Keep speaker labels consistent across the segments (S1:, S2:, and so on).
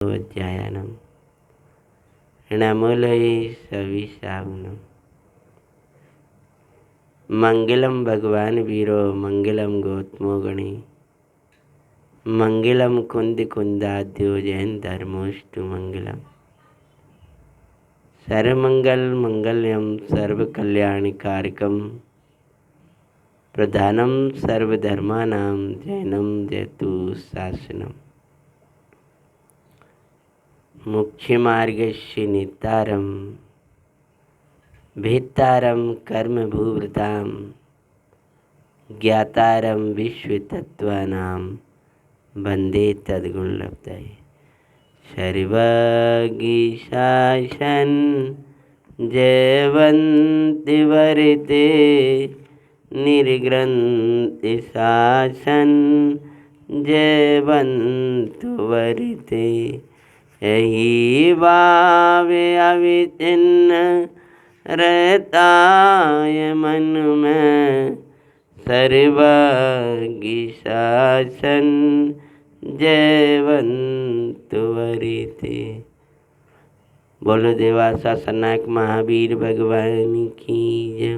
S1: अध्यायनम नमोलये सविशावनम। मंगलम भगवान वीरो मंगलम गौतमो गणी मंगलम कुंद कुंदाद्यो जैन धर्मोस्तु मंगलम। सर्वमंगल मंगल्यम सर्व कल्याणकारकम प्रधानम सर्वधर्मानां जैनम जयतु शासनम। मुख्य मार्गस्य नितारम भेत्तारम कर्म भूवृताम ज्ञातारम विश्व तत्वानाम वंदे तद्गुण लब्धये। सर्वज्ञ शासन जयवन्ति वरिते निर्ग्रन्थि शासन जयवन्तु वरिते। यही भावे अविचिन्न रहता है मन में सर्वज्ञ शासन जयवंत वरिते। बोलो देवासा सनाक महावीर भगवान की जय।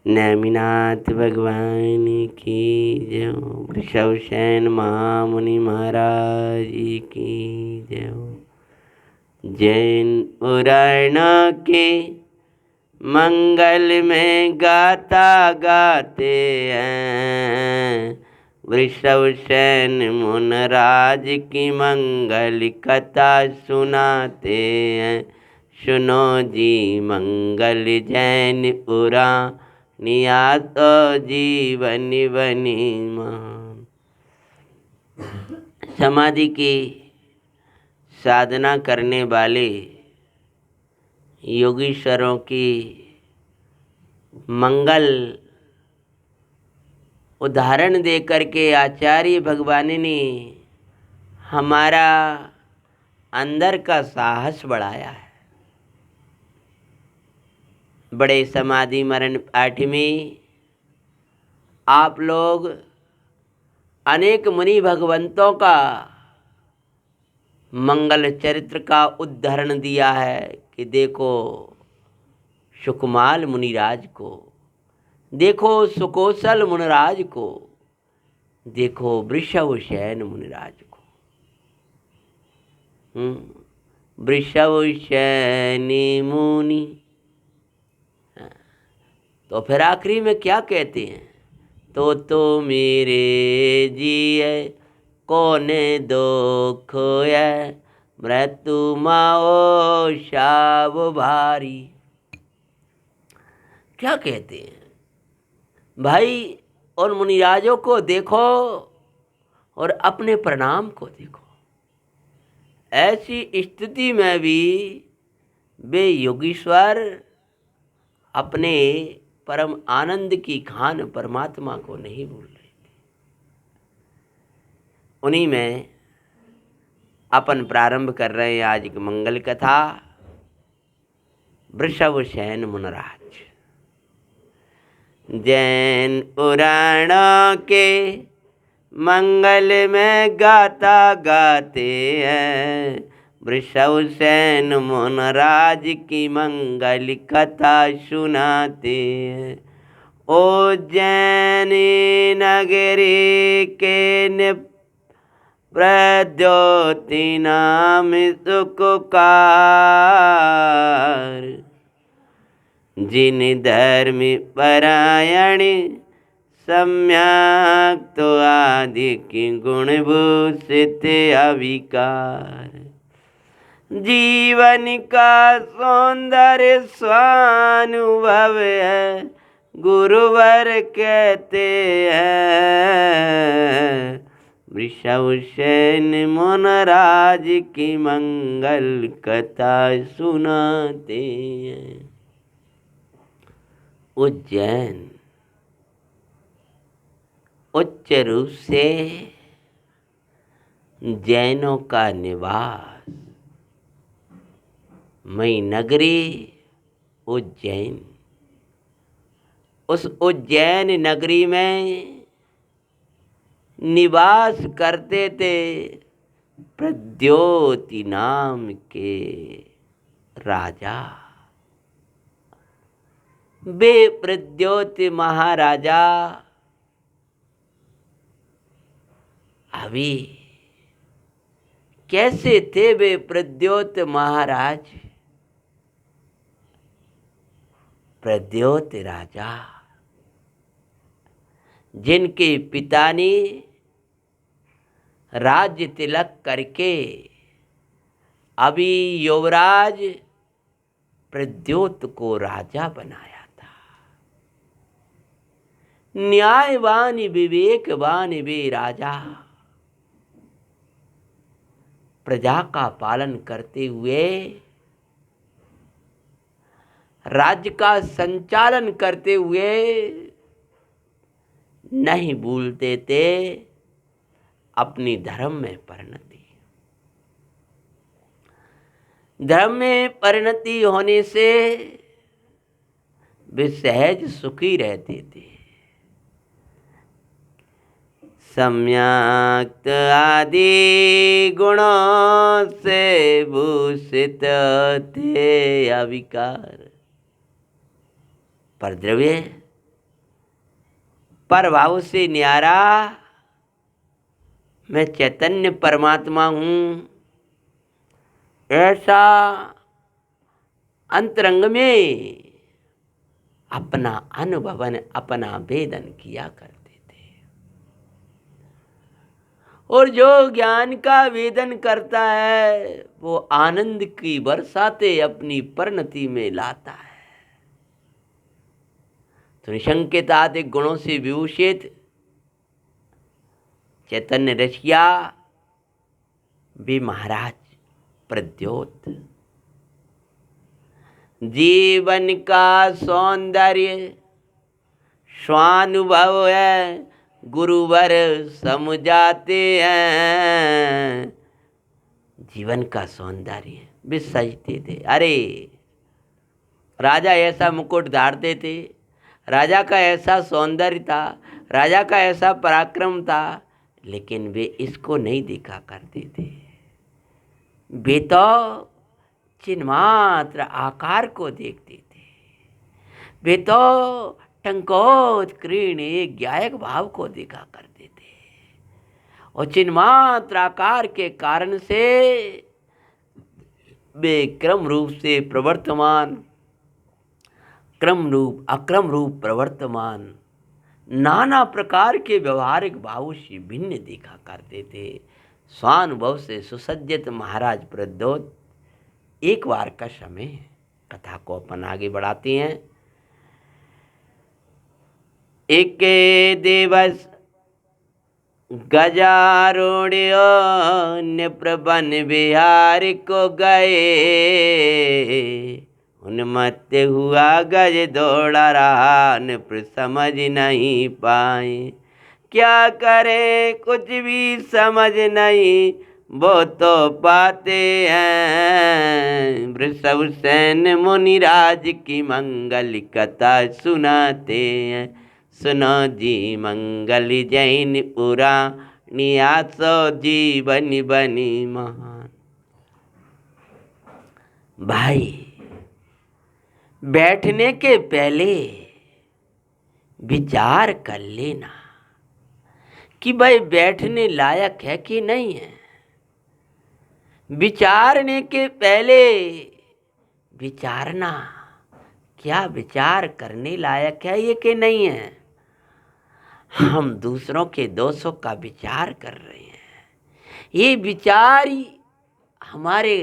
S1: नेमिनाथ भगवान की जय। वृषभसेन महामुनि महाराज की जय। जैन पुराण के मंगल में गाता गाते हैं वृषभसेन मुनराज की मंगल कथा सुनाते हैं। सुनो जी मंगल जैन पुराण नियातो जीवन बनी मान। समाधि की साधना करने वाले योगीश्वरों की मंगल उदाहरण देकर के आचार्य भगवान ने हमारा अंदर का साहस बढ़ाया है। बड़े समाधि मरण पाठ में आप लोग अनेक मुनि भगवंतों का मंगल चरित्र का उदाहरण दिया है कि देखो सुकुमाल मुनिराज को, देखो सुकोसल मुनिराज को, देखो वृषभसेन मुनिराज को। वृषभसेन मुनि। तो फिर आखिरी में क्या कहते हैं? तो मेरे जिए कोने दुख है मृत्यु माओ शाव भारी। क्या कहते हैं भाई? और मुनिराजों को देखो और अपने प्रणाम को देखो। ऐसी स्थिति में भी वे योगीश्वर अपने परम आनंद की खान परमात्मा को नहीं भूल रहे थे। उन्हीं में अपन प्रारंभ कर रहे हैं आज की मंगल कथा। वृषभसेन मुनिराज जैन पुराणों के मंगल में गाता गाते हैं वृषभसेन मुनिराज की मंगल कथा सुनाते हैं। उज्जैन नगरी के प्रद्योति नाम सुकुकार जिन धर्म परायण सम्यक तो आदि की गुणभूषित अविकार। जीवन का सौंदर्य स्वानुभव है गुरुवर कहते हैं। वृषभसेन मुनिराज की मंगल कथा सुनाते हैं। उज्जैन उच्च रूप से जैनों का निवास मई नगरी उज्जैन। उस उज्जैन नगरी में निवास करते थे प्रद्योति नाम के राजा। वे प्रद्योति महाराजा अभी कैसे थे? वे प्रद्योत महाराज, प्रद्योत राजा, जिनके पिता ने राज्य तिलक करके अभी युवराज प्रद्योत को राजा बनाया था। न्यायवान विवेकवान वे राजा, प्रजा का पालन करते हुए, राज्य का संचालन करते हुए नहीं भूलते थे अपनी धर्म में परिणति। धर्म में परिणति होने से वे सहज सुखी रहते थे। सम्यक्त आदि गुणों से भूषित थे अविकार। पर द्रव्य पर भाव से न्यारा मैं चैतन्य परमात्मा हूँ, ऐसा अंतरंग में अपना अनुभवन, अपना वेदन किया करते थे। और जो ज्ञान का वेदन करता है वो आनंद की बरसाते अपनी परिणति में लाता है। तो निशंकित आदि गुणों से विभूषित चैतन्य रसिया भी महाराज प्रद्योत जीवन का सौंदर्य स्वानुभव है, गुरुवर समझाते हैं। जीवन का सौंदर्य भी सजते थे। अरे राजा ऐसा मुकुट धारते थे, राजा का ऐसा सौंदर्य था, राजा का ऐसा पराक्रम था, लेकिन वे इसको नहीं देखा करते थे। वे तो चिन्मात्र आकार को देखते थे। वे तो टंकोत्कीर्ण एक ज्ञायक भाव को देखा करते थे। और चिन्मात्र आकार के कारण से वे क्रम रूप से प्रवर्तमान, क्रम रूप अक्रम रूप प्रवर्तमान नाना प्रकार के व्यवहारिक भावों से भिन्न देखा करते थे। स्वानुभव से सुसज्जित महाराज प्रद्योत एक बार का समय, कथा को अपन आगे बढ़ाते हैं। एक दिवस गजारूढ़ प्रबन बिहार को गए, उन्मत्त हुआ गज दौड़ा रहा, नृप समझ नहीं पाए। क्या करे कुछ भी समझ नहीं, वो तो पाते हैं। वृषभ सेन मुनिराज की मंगल कथा सुनाते हैं। सुनो जी मंगल जैन पुराणी, आसो जीवन बनी महान। भाई बैठने के पहले विचार कर लेना कि भाई बैठने लायक है कि नहीं है। विचारने के पहले विचारना, क्या विचार करने लायक है ये कि नहीं है। हम दूसरों के दोषों का विचार कर रहे हैं, ये विचार हमारे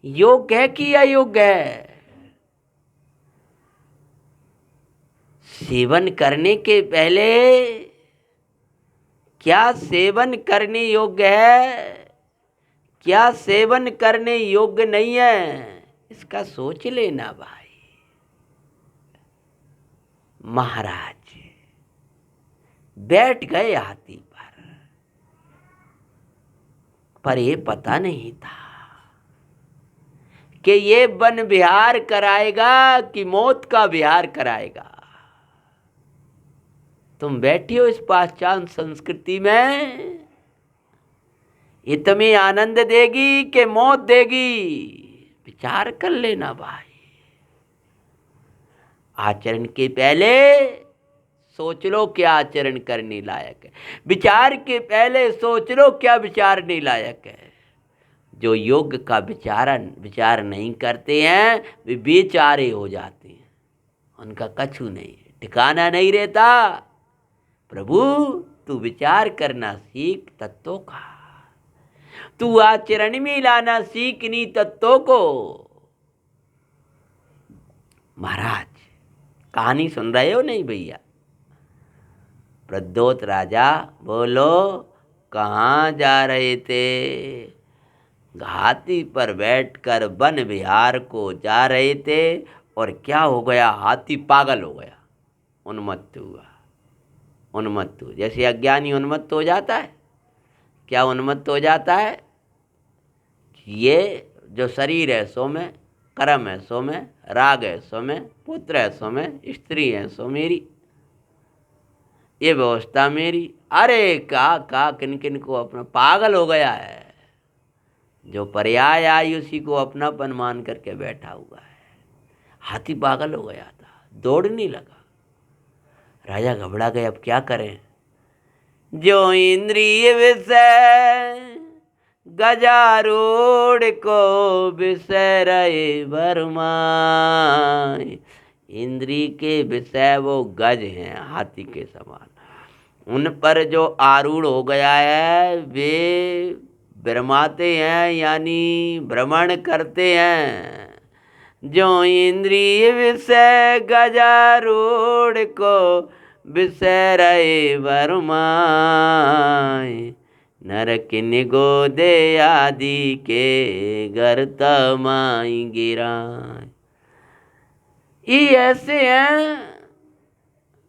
S1: योग्य है कि अयोग्य है। सेवन करने के पहले क्या सेवन करने योग्य है, क्या सेवन करने योग्य नहीं है, इसका सोच लेना भाई। महाराज बैठ गए हाथी पर ये पता नहीं था कि ये वन विहार कराएगा कि मौत का विहार कराएगा। तुम बैठे हो इस पाश्चात्य संस्कृति में, ये तुम्हें आनंद देगी कि मौत देगी, विचार कर लेना भाई। आचरण के पहले सोच लो क्या आचरण करने लायक है, विचार के पहले सोच लो क्या विचारने लायक है। जो योग का विचार नहीं करते हैं वे बेचारे हो जाते हैं, उनका कछु नहीं, ठिकाना नहीं रहता। प्रभु तू विचार करना सीख तत्वों का, तू आचरण में लाना सीख इन्हीं तत्वों को। महाराज कहानी सुन रहे हो नहीं भैया? प्रद्योत राजा बोलो कहाँ जा रहे थे? हाथी पर बैठकर वन विहार को जा रहे थे, और क्या हो गया? हाथी पागल हो गया, उन्मत्त हुआ। उन्मत्त हुआ जैसे अज्ञानी उन्मत्त हो जाता है। क्या उन्मत्त हो जाता है? ये जो शरीर है सो में, कर्म है सो में, राग है सो में, पुत्र है सो में, स्त्री है सो मेरी, ये व्यवस्था मेरी। अरे का किन किन को अपना पागल हो गया है। जो पर्याय आई उसी को अपनापन मान करके बैठा हुआ है। हाथी पागल हो गया था, दौड़ने लगा। राजा घबरा गए, अब क्या करें? जो इंद्रिय विषय गजारूढ़ को विषय रहे भरमाए। इंद्री के विषय वो गज हैं, हाथी के समान। उन पर जो आरूढ़ हो गया है वे भ्रमाते हैं, यानी भ्रमण करते हैं। जो इंद्रिय विषय गजारूढ़ को विषय रहे भरमाए। नरक निगोदे आदि के घर तमाई गिराए। ये ऐसे हैं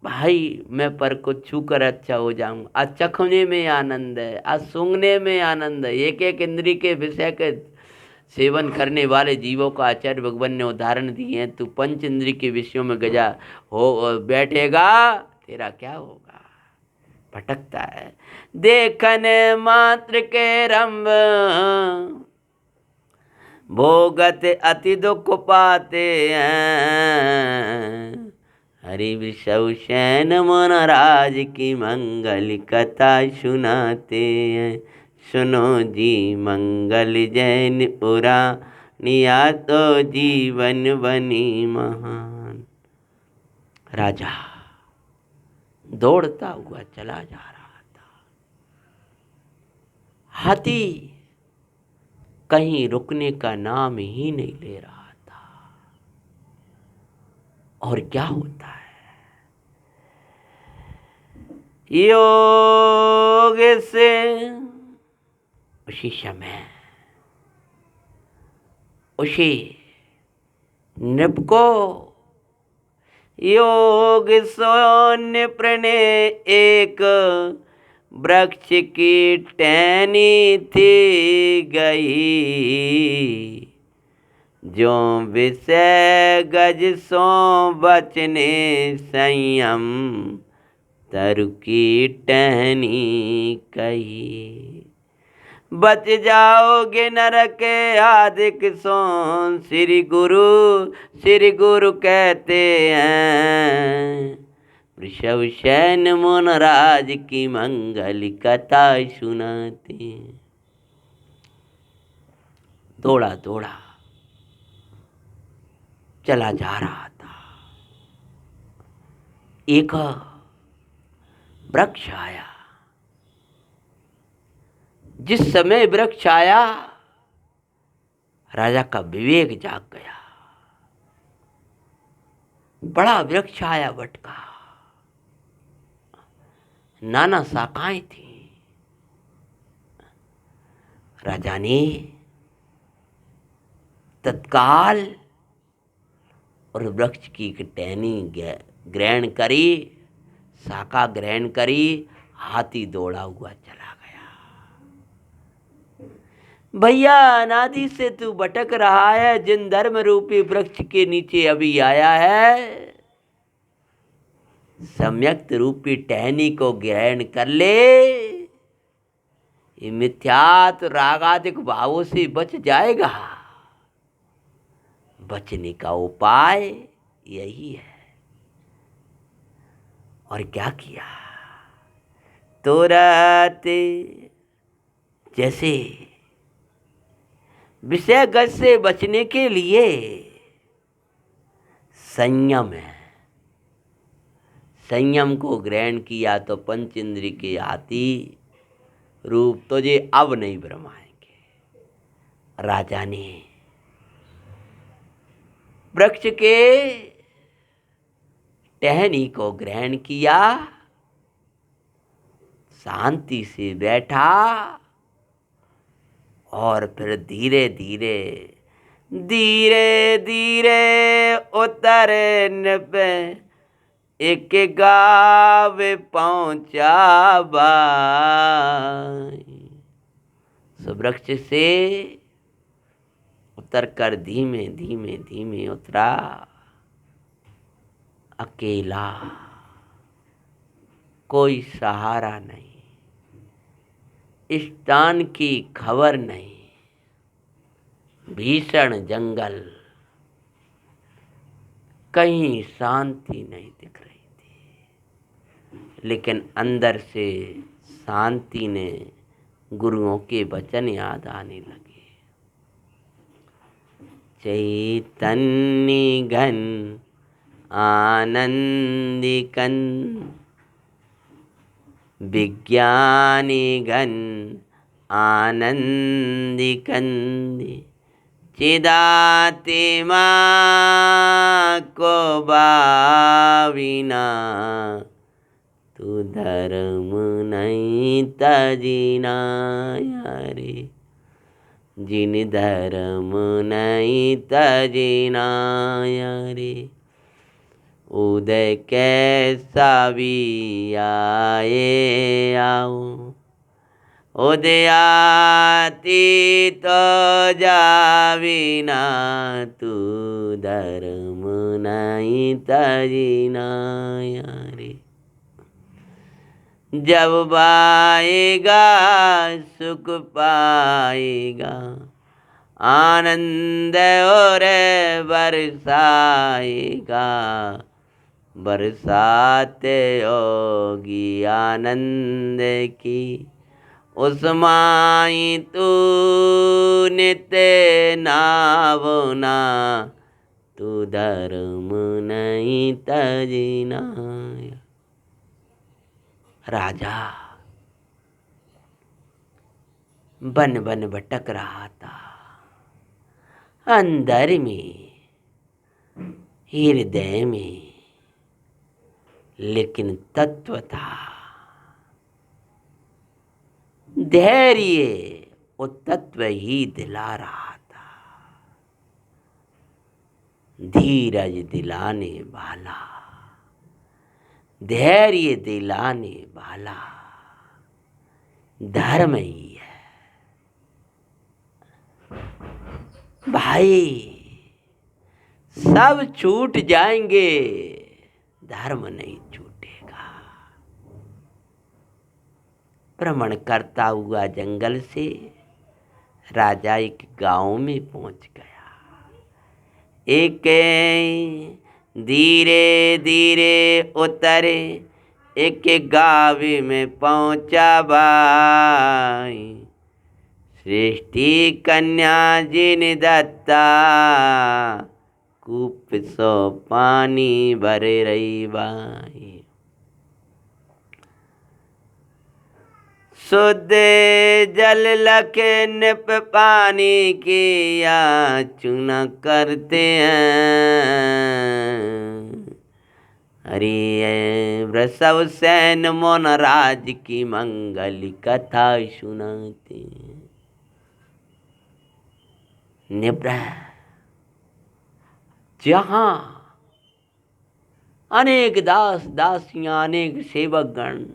S1: भाई, मैं पर को छू कर अच्छा हो जाऊंगा। आज चखने में आनंद है, आज सूंघने में आनंद है। एक एक इंद्री के विषय के सेवन करने वाले जीवों का आचार्य भगवान ने उदाहरण दिए हैं। तू पंच इंद्री के विषयों में गजा हो बैठेगा, तेरा क्या होगा? भटकता है। देखने मात्र के रंभ भोगत अति दुख पाते हैं। हरि विषव शैन मन राज की मंगल कथा सुनाते हैं। सुनो जी मंगल जैन पुरानिया तो जीवन बनी महान। राजा दौड़ता हुआ चला जा रहा था। हाथी कहीं रुकने का नाम ही नहीं ले रहा था। और क्या होता है? योग से उसी समय उसी नृप को योग सोन्य प्रणय एक वृक्ष की टहनी थी गई। जो विषय गज सो बचने संयम तरु की टहनी कही। बच जाओगे नरक आदिक सो श्री गुरु कहते हैं। वृषभ शैन मोन राज की मंगल कथा सुनाते। दौड़ा दौड़ा चला जा रहा था। एक वृक्ष आया। जिस समय वृक्ष आया राजा का विवेक जाग गया। बड़ा वृक्ष आया वट का, नाना शाखाएं थी। राजा ने तत्काल और वृक्ष की टहनी ग्रहण करी, शाखा ग्रहण करी। हाथी दौड़ा हुआ चला गया। भैया अनादि से तू भटक रहा है, जिन धर्म रूपी वृक्ष के नीचे अभी आया है, सम्यक्त रूपी टहनी को ग्रहण कर ले। ये मिथ्यात रागादिक भावों से बच जाएगा। बचने का उपाय यही है। और क्या किया? तुरंत जैसे विषयगत से बचने के लिए संयम है, संयम को ग्रहण किया तो पंच इंद्रिय के आती रूप तुझे अब नहीं भ्रमाएंगे। राजा ने वृक्ष के टहनी को ग्रहण किया, शांति से बैठा और फिर धीरे धीरे धीरे धीरे उतर पे एक गाँव पहुंचा बाई। वृक्ष से उतर कर धीमे धीमे धीमे उतरा, अकेला, कोई सहारा नहीं, स्थान की खबर नहीं, भीषण जंगल, कहीं शांति नहीं दिख रही थी। लेकिन अंदर से शांति ने गुरुओं के वचन याद आने लगे। चैतन्य घन आनंदिकन विज्ञानी घन आनंदिकंद चिदात्मा को बाविना तू धर्म नहीं तजीना यारे। जिन धर्म नहीं तजीना यारे, उदय कैसा भी आए आओ, उदयाती तो जाविना तू धर्म नहीं तजीना यारे। जब पाएगा सुख पाएगा, आनंद और बरसाएगा, बरसात होगी आनंद की, उसमाई तू नित्य नावना तू धर्म नहीं तजीना। राजा बन बन भटक रहा था, अंदर में, हृदय में, लेकिन तत्व था धैर्य, वो तत्व ही दिला रहा था, धीरज दिलाने वाला, धैर्य दिलाने वाला धर्म ही है। भाई सब छूट जाएंगे, धर्म नहीं छूटेगा। भ्रमण करता हुआ जंगल से राजा एक गांव में पहुंच गया। एक धीरे धीरे उतरे, एक गाँव में पहुंचा बाई। सृष्टि कन्या जिन दत्ता, कूप सो पानी भर रही बाई। शुद्ध जल लख निप पानी की याचना करते हैं। हरि वृषभ सेन मोन राज की मंगल कथा सुनाते। निब्रह जहाँ अनेक दास दासियां, अनेक सेवकगण,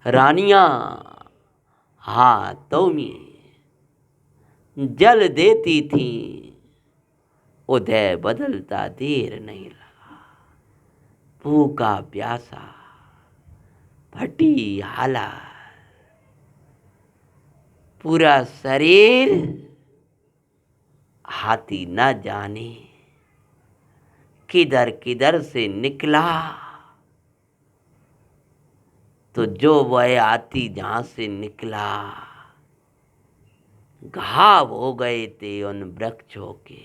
S1: रानियां हाथों में जल देती थीं, उदय बदलता देर नहीं लगा। भूखा प्यासा फटी हालत, पूरा शरीर हाथी न जाने किधर किधर से निकला। तो जो वह हाथी जहां से निकला, घाव हो गए थे उन वृक्षों के।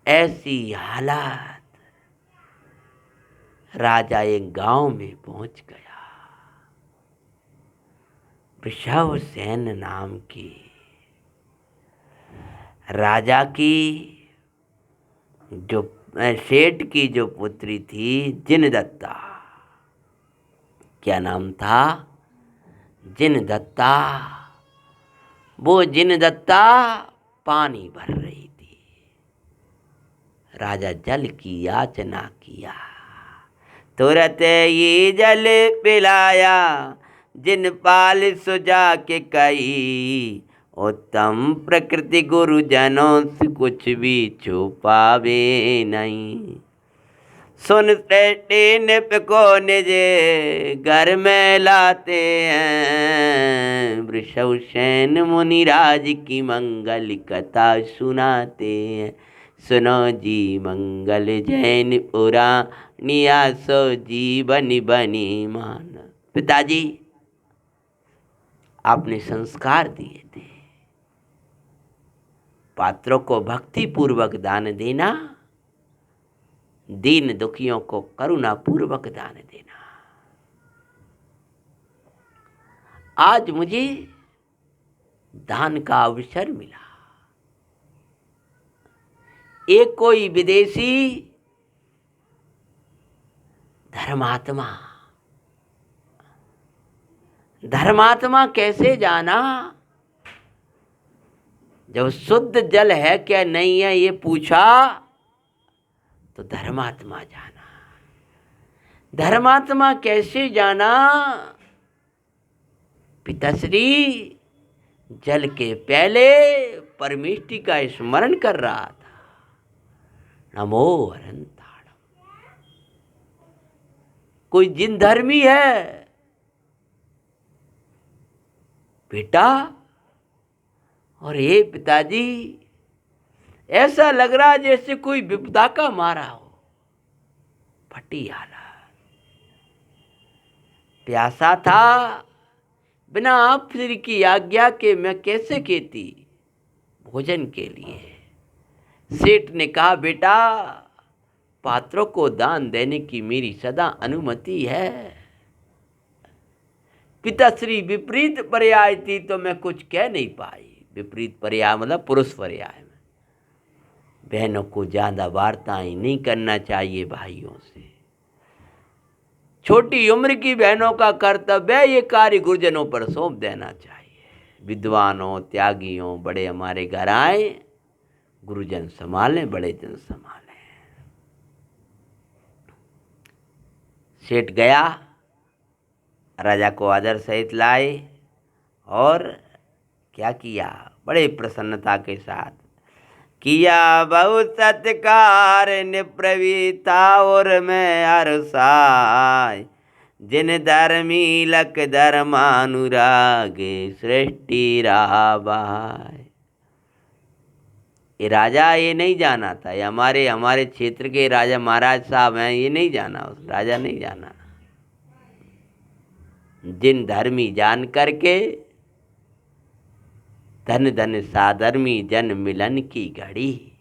S1: ऐसी हालत, राजा एक गांव में पहुंच गया। वृषभसेन नाम की राजा की जो सेठ की जो पुत्री थी, जिनदत्ता। क्या नाम था? जिनदत्ता। वो जिनदत्ता पानी भर रही थी। राजा जल की याचना किया, तुरंत ये जल पिलाया। जिन पाल सुजा के कई, उत्तम प्रकृति गुरुजनों से कुछ भी छुपावे नहीं। सुन श्रेष्ठी निप को निज घर में लाते हैं। वृषभसेन मुनिराज की मंगल कथा सुनाते हैं। सुनो जी मंगल जैन पुराणिया, सो जीवन बनी मान। पिताजी, आपने संस्कार दिए थे, पात्रों को भक्ति पूर्वक दान देना, दीन दुखियों को करुणा पूर्वक दान देना। आज मुझे दान का अवसर मिला। एक कोई विदेशी धर्मात्मा, धर्मात्मा कैसे जाना? जब शुद्ध जल है क्या नहीं है ये पूछा, तो धर्मात्मा जाना। धर्मात्मा कैसे जाना? पिताश्री जल के पहले परमेष्टि का स्मरण कर रहा था। नमो अनंताणम। कोई जिन धर्मी है बेटा, और ये पिताजी ऐसा लग रहा जैसे कोई विपदा का मारा हो। फटी हालत, प्यासा था, बिना आप श्री की आज्ञा के मैं कैसे खेती भोजन के लिए। सेठ ने कहा, बेटा पात्रों को दान देने की मेरी सदा अनुमति है। पिताश्री विपरीत पर्याय थी तो मैं कुछ कह नहीं पाई। विपरीत पर्याय मतलब पुरुष पर्याय में बहनों को ज्यादा वार्ताएं नहीं करना चाहिए भाइयों से। छोटी उम्र की बहनों का कर्तव्य ये कार्य गुरुजनों पर सौंप देना चाहिए। विद्वानों, त्यागियों, बड़े हमारे घर आए, गुरुजन संभालें, बड़े जन संभालें। सेठ गया, राजा को आदर सहित लाए और क्या किया? बड़े प्रसन्नता के साथ किया बहुत सत्कार निप्रवीता और मैं हर्षाय। जिन धर्मी लक धर्मानुराग सृष्टि राबाय। ये राजा ये नहीं जाना था, ये हमारे क्षेत्र के राजा महाराज साहब हैं, ये नहीं जाना, उस राजा नहीं जाना। जिन धर्मी जान करके धन धन साधर्मी जन मिलन की घड़ी।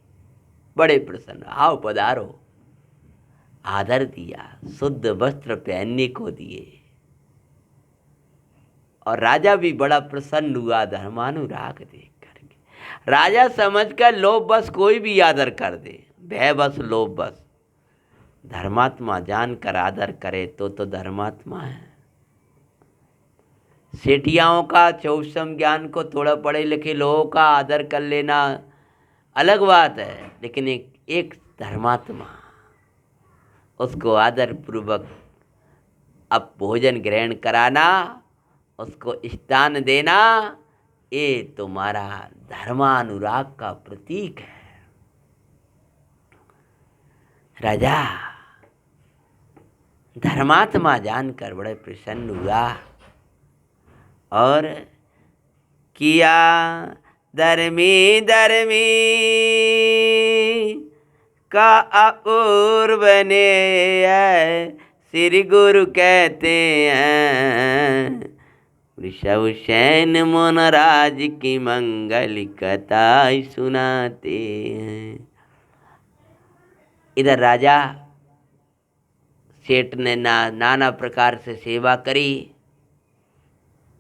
S1: बड़े प्रसन्न, आओ पधारो। आदर दिया, शुद्ध वस्त्र पहनने को दिए और राजा भी बड़ा प्रसन्न हुआ धर्मानुराग देख करके। राजा समझकर लोभ बस कोई भी आदर कर दे, भय बस लोभ बस। धर्मात्मा जानकर आदर करे तो धर्मात्मा है। सेठियाओं का चौसम ज्ञान को थोड़ा पढ़े लिखे लोगों का आदर कर लेना अलग बात है, लेकिन एक धर्मात्मा उसको आदर पूर्वक अब भोजन ग्रहण कराना, उसको स्थान देना, ये तुम्हारा धर्मानुराग का प्रतीक है। राजा धर्मात्मा जानकर बड़े प्रसन्न हुआ। और किया धर्मी धर्मी का अपूर्व ने है, श्री गुरु कहते हैं। ऋषभ शयन मोनराज की मंगल कथा सुनाते हैं। इधर राजा सेठ ने नाना प्रकार से सेवा करी।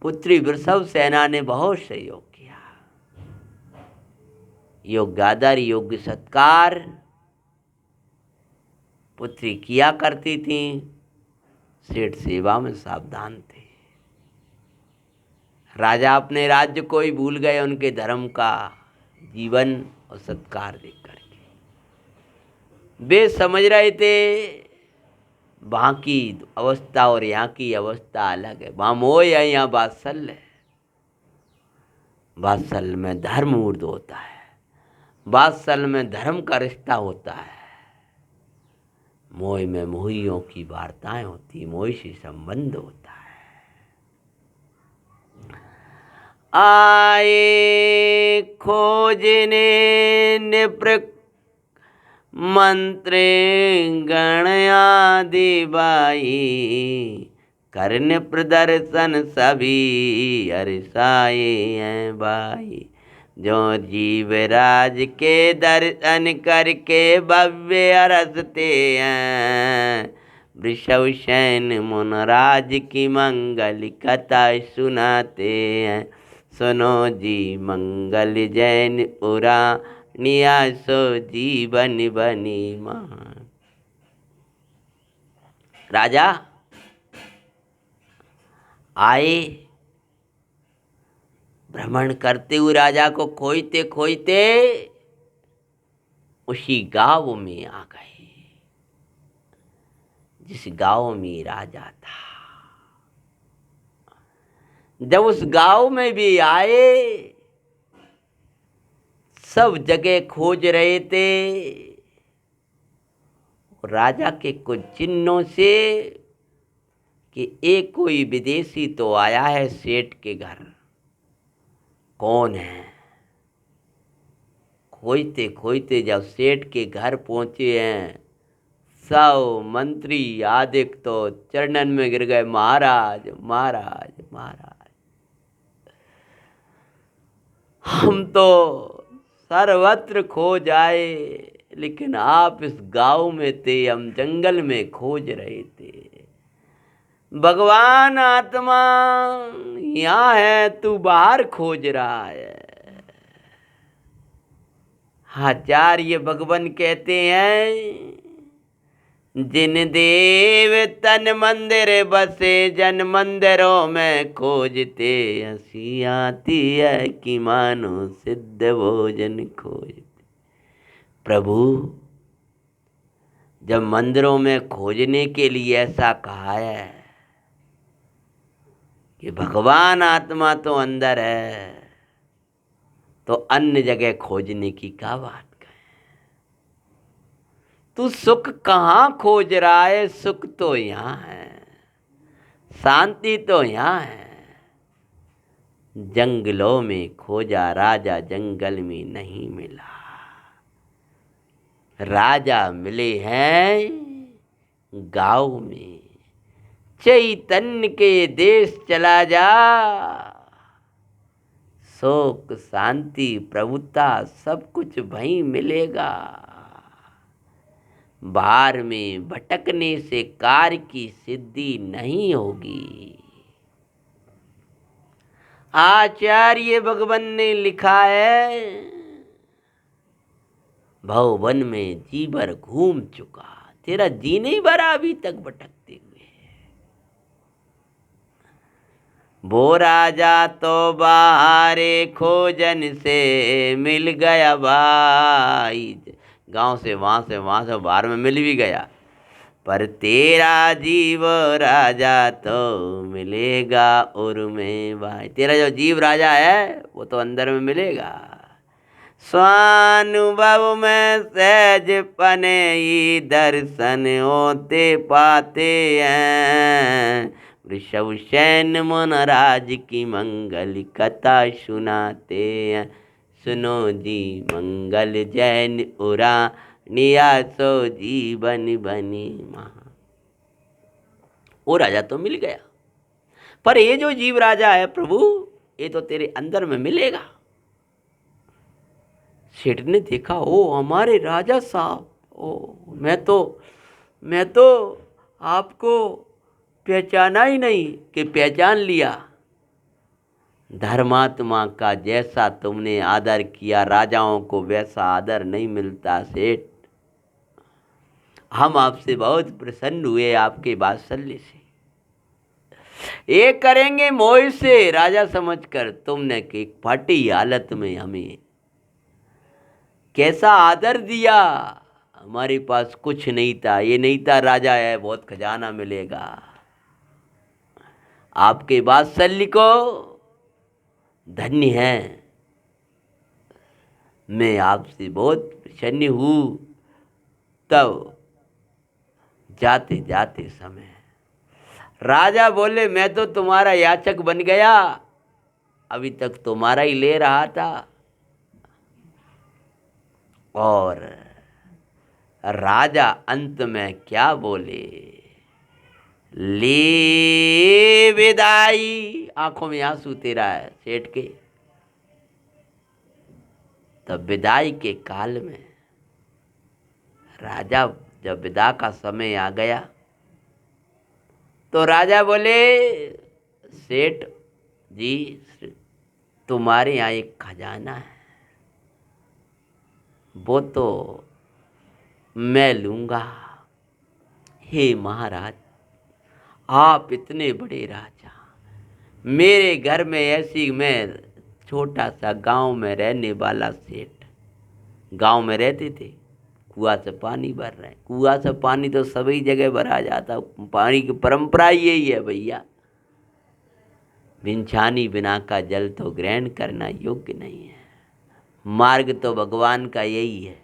S1: पुत्री वृषभ सेना ने बहुत सहयोग किया। योग्यादर योग्य सत्कार पुत्री किया करती थी। सेठ सेवा में सावधान थे। राजा अपने राज्य को ही भूल गए उनके धर्म का जीवन और सत्कार देख करके। वे समझ रहे थे वहाँ की अवस्था और यहाँ की अवस्था अलग है। वहाँ मोह है, यहाँ वात्सल्य है। वात्सल्य में धर्म ऊर्ध्व होता है। वात्सल्य में धर्म का रिश्ता होता है। मोह में मोहियों की वार्ताएं होती, मोह से संबंध होता है। आए खोजने निपृक मंत्रे गणयादि बाई, करने प्रदर्शन सभी हर्षाए हैं भाई। जो जीवराज के दर्शन करके भव्य हरसते हैं, वृषभ शयन मुनराज की मंगल कथा सुनाते हैं। सुनो जी मंगल जैन पुराणिया, सो जीवन बनी महान। राजा आए, भ्रमण करते हुए राजा को खोजते खोजते उसी गांव में आ गए जिस गांव में राजा था। जब उस गांव में भी आए, सब जगह खोज रहे थे। राजा के कुछ चिन्हों से कि एक कोई विदेशी तो आया है सेठ के घर, कौन है। खोजते खोजते जब सेठ के घर पहुंचे हैं, सब मंत्री आदि तो चरणन में गिर गए। महाराज महाराज महाराज, हम तो सर्वत्र खोज आए, लेकिन आप इस गांव में थे, हम जंगल में खोज रहे थे। भगवान आत्मा यहाँ है, तू बाहर खोज रहा है। आचार्य भगवान कहते हैं, जिन देव तन मंदिर बसे, जन मंदिरों में खोजते। हंसी आती है कि मानो सिद्ध भोजन खोजते। प्रभु जब मंदिरों में खोजने के लिए ऐसा कहा है कि भगवान आत्मा तो अंदर है, तो अन्य जगह खोजने की क्या बात करें। तू सुख कहाँ खोज रहा है? सुख तो यहाँ है, शांति तो यहाँ है। जंगलों में खोजा राजा, जंगल में नहीं मिला। राजा मिले हैं गांव में। चैतन्य के देश चला जा, सुख शांति प्रभुता सब कुछ वहीं मिलेगा। बाहर में भटकने से कार्य की सिद्धि नहीं होगी। आचार्य भगवान ने लिखा है, भवन में जी भर घूम चुका, तेरा जी नहीं भरा अभी तक भटकते हुए। वो राजा तो बाहरे खोजन से मिल गया भाई। गांव से वहां से बाहर में मिल भी गया, पर तेरा जीव राजा तो मिलेगा उर में भाई। तेरा जो जीव राजा है वो तो अंदर में मिलेगा। स्वानुभव में सहज पने ही दर्शन होते पाते हैं, वृषभसेन मनराज की मंगल कथा सुनाते हैं। सुनो जी मंगल जैन उरा नियासो जीवन बनी महा। वो राजा तो मिल गया, पर ये जो जीव राजा है प्रभु, ये तो तेरे अंदर में मिलेगा। सेठ ने देखा, ओ हमारे राजा साहब, ओ मैं तो आपको पहचाना ही नहीं कि पहचान लिया। धर्मात्मा का जैसा तुमने आदर किया, राजाओं को वैसा आदर नहीं मिलता सेठ। हम आपसे बहुत प्रसन्न हुए आपके वात्सल्य से। एक करेंगे मोह से राजा समझकर, तुमने कि फटी हालत में हमें कैसा आदर दिया। हमारे पास कुछ नहीं था, ये नहीं था राजा है बहुत खजाना मिलेगा। आपके वात्सल्य को धन्य है, मैं आपसे बहुत प्रसन्न हूँ। तब जाते जाते समय राजा बोले, मैं तो तुम्हारा याचक बन गया, अभी तक तुम्हारा ही ले रहा था। और राजा अंत में क्या बोले, ले विदाई। आंखों में आंसू तेरा है सेठ के। तब विदाई के काल में राजा जब विदा का समय आ गया तो राजा बोले, सेठ जी तुम्हारे यहाँ एक खजाना है, वो तो मैं लूंगा। हे महाराज, आप इतने बड़े राजा, मेरे घर में ऐसी, मैं छोटा सा गांव में रहने वाला सेठ, गांव में रहते थे, कुआं से पानी भर रहे हैं। कुआं से पानी तो सभी जगह भरा जाता, पानी की परंपरा यही है भैया। बिन छानी बिना का जल तो ग्रहण करना योग्य नहीं है। मार्ग तो भगवान का यही है।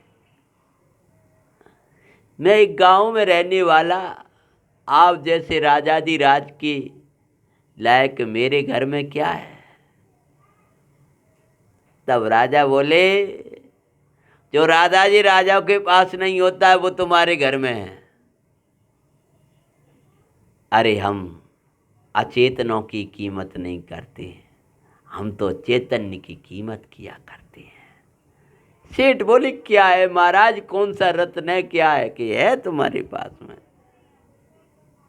S1: मैं एक गांव में रहने वाला, आप जैसे राजाधिराज के लायक मेरे घर में क्या है। तब राजा बोले, जो राजा जी राजाओं के पास नहीं होता है वो तुम्हारे घर में है। अरे हम अचेतनों की कीमत नहीं करते, हम तो चैतन्य की कीमत किया करते हैं। सेठ बोले, क्या है महाराज, कौन सा रत्न है, क्या है कि है तुम्हारे पास में।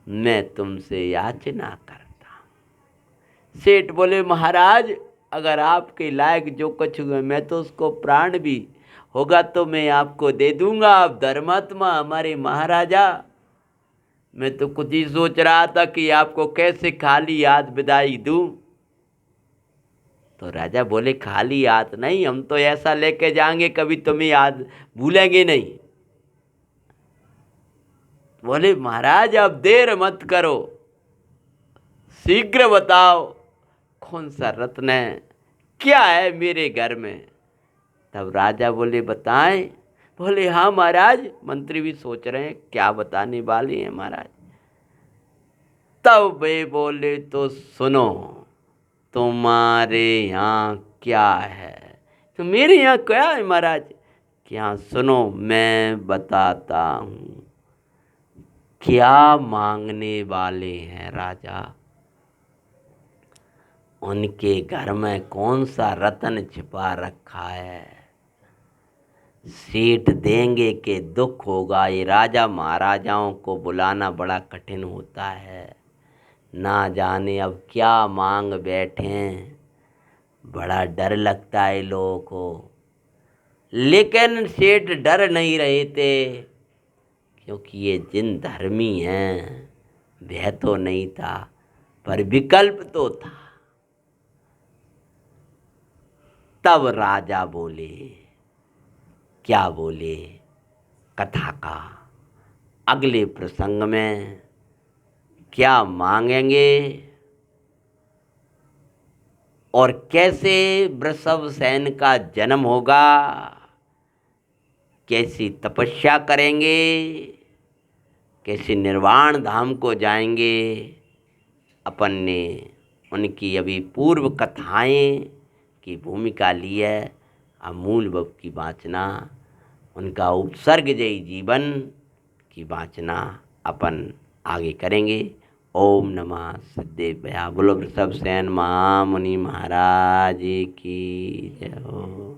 S1: मैं तुमसे याचना करता हूं। सेठ बोले, महाराज अगर आपके लायक जो कुछ हुआ, मैं तो उसको प्राण भी होगा तो मैं आपको दे दूंगा। आप धर्मात्मा हमारे महाराजा, मैं तो कुछ ही सोच रहा था कि आपको कैसे खाली हाथ विदाई दूं। तो राजा बोले, खाली हाथ नहीं, हम तो ऐसा लेके जाएंगे कभी तुम्हें याद भूलेंगे नहीं। बोले, महाराज अब देर मत करो, शीघ्र बताओ कौन सा रत्न है, क्या है मेरे घर में। तब राजा बोले, बताएं। बोले, हाँ महाराज। मंत्री भी सोच रहे हैं क्या बताने वाले हैं महाराज। तब वे बोले, तो सुनो, तुम्हारे यहाँ क्या है। तो मेरे यहाँ क्या है महाराज। क्या, सुनो मैं बताता हूँ। क्या मांगने वाले हैं राजा, उनके घर में कौन सा रत्न छिपा रखा है। सेठ देंगे कि दुख होगा। ये राजा महाराजाओं को बुलाना बड़ा कठिन होता है, ना जाने अब क्या मांग बैठे, बड़ा डर लगता है लोगों को। लेकिन सेठ डर नहीं रहे थे, क्योंकि ये जिन धर्मी हैं, भय तो नहीं था पर विकल्प तो था। तब राजा बोले, क्या बोले, कथा का अगले प्रसंग में क्या मांगेंगे और कैसे वृषभसेन का जन्म होगा, कैसी तपस्या करेंगे, कैसे निर्वाण धाम को जाएंगे, अपन ने उनकी अभी पूर्व कथाएं की भूमिका ली है। अब मूल बब की वाचना, उनका उपसर्ग जयी जीवन की वाचना अपन आगे करेंगे। ओम नमः सद्देव। बोलो वृषभ सेन महामुनि महाराज की जय हो।